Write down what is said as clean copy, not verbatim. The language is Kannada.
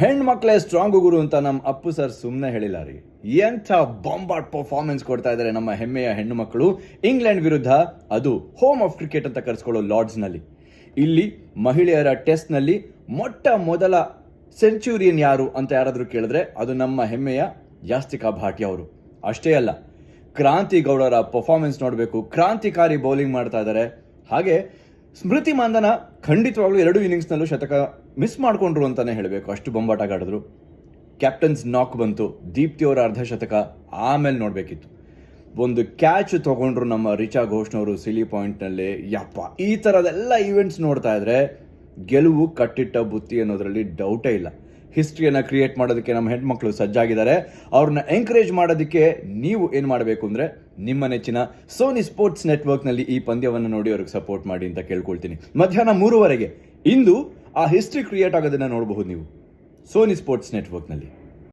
ಹೆಣ್ಮಕ್ಳೇ ಸ್ಟ್ರಾಂಗ್ ಗುರು ಅಂತ ನಮ್ಮ ಅಪ್ಪು ಸರ್ ಸುಮ್ಮನೆ ಹೇಳಿಲ್ಲ ರೀ. ಎಂಥ ಬಾಂಬಾರ್ಡ್ ಪರ್ಫಾರ್ಮೆನ್ಸ್ ಕೊಡ್ತಾ ಇದ್ದಾರೆ ನಮ್ಮ ಹೆಮ್ಮೆಯ ಹೆಣ್ಣು ಮಕ್ಕಳು ಇಂಗ್ಲೆಂಡ್ ವಿರುದ್ಧ, ಅದು ಹೋಮ್ ಆಫ್ ಕ್ರಿಕೆಟ್ ಅಂತ ಕರೆಸ್ಕೊಳ್ಳೋ ಲಾರ್ಡ್ಸ್ನಲ್ಲಿ. ಇಲ್ಲಿ ಮಹಿಳೆಯರ ಟೆಸ್ಟ್ನಲ್ಲಿ ಮೊಟ್ಟ ಮೊದಲ ಸೆಂಚುರಿಯನ್ ಯಾರು ಅಂತ ಯಾರಾದರೂ ಕೇಳಿದ್ರೆ ಅದು ನಮ್ಮ ಹೆಮ್ಮೆಯ ಯಾಸ್ತಿಕಾ ಭಾಟಿಯಾ ಅವರು. ಅಷ್ಟೇ ಅಲ್ಲ, ಕ್ರಾಂತಿ ಗೌಡರ ಪರ್ಫಾರ್ಮೆನ್ಸ್ ನೋಡಬೇಕು. ಕ್ರಾಂತಿಕಾರಿ ಬೌಲಿಂಗ್ ಮಾಡ್ತಾ ಇದ್ದಾರೆ. ಹಾಗೆ ಸ್ಮೃತಿ ಮಾಂದನ ಖಂಡಿತವಾಗ್ಲೂ 2 ಇನ್ನಿಂಗ್ಸ್ನಲ್ಲೂ ಶತಕ ಮಿಸ್ ಮಾಡಿಕೊಂಡ್ರು ಅಂತಾನೆ ಹೇಳಬೇಕು, ಅಷ್ಟು ಬೊಂಬಾಟಾಗಿ ಆಡಿದ್ರು. ಕ್ಯಾಪ್ಟನ್ಸ್ ನಾಕ್ ಬಂತು, ದೀಪ್ತಿ ಅವರ ಅರ್ಧ ಶತಕ ಆಮೇಲೆ ನೋಡಬೇಕಿತ್ತು. ಒಂದು ಕ್ಯಾಚ್ ತಗೊಂಡ್ರು ನಮ್ಮ ರಿಚಾ ಘೋಷ್ನವರು ಸಿಲಿ ಪಾಯಿಂಟ್ನಲ್ಲಿ. ಯಪ್ಪ, ಈ ಥರದೆಲ್ಲ ಈವೆಂಟ್ಸ್ ನೋಡ್ತಾ ಇದ್ರೆ ಗೆಲುವು ಕಟ್ಟಿಟ್ಟ ಬುತ್ತಿ ಅನ್ನೋದ್ರಲ್ಲಿ ಡೌಟೇ ಇಲ್ಲ. ಹಿಸ್ಟ್ರಿಯನ್ನು ಕ್ರಿಯೇಟ್ ಮಾಡೋದಕ್ಕೆ ನಮ್ಮ ಹೆಣ್ಮಕ್ಳು ಸಜ್ಜಾಗಿದ್ದಾರೆ. ಅವ್ರನ್ನ ಎಂಕರೇಜ್ ಮಾಡೋದಕ್ಕೆ ನೀವು ಏನು ಮಾಡಬೇಕು ಅಂದರೆ ನಿಮ್ಮ ನೆಚ್ಚಿನ ಸೋನಿ ಸ್ಪೋರ್ಟ್ಸ್ ನೆಟ್ವರ್ಕ್ನಲ್ಲಿ ಈ ಪಂದ್ಯವನ್ನು ನೋಡಿ ಅವ್ರಿಗೆ ಸಪೋರ್ಟ್ ಮಾಡಿ ಅಂತ ಕೇಳ್ಕೊಳ್ತೀನಿ. ಮಧ್ಯಾಹ್ನ 3:00 ಇಂದು ಆ ಹಿಸ್ಟ್ರಿ ಕ್ರಿಯೇಟ್ ಆಗೋದನ್ನು ನೋಡಬಹುದು ನೀವು ಸೋನಿ ಸ್ಪೋರ್ಟ್ಸ್ ನೆಟ್ವರ್ಕ್ನಲ್ಲಿ.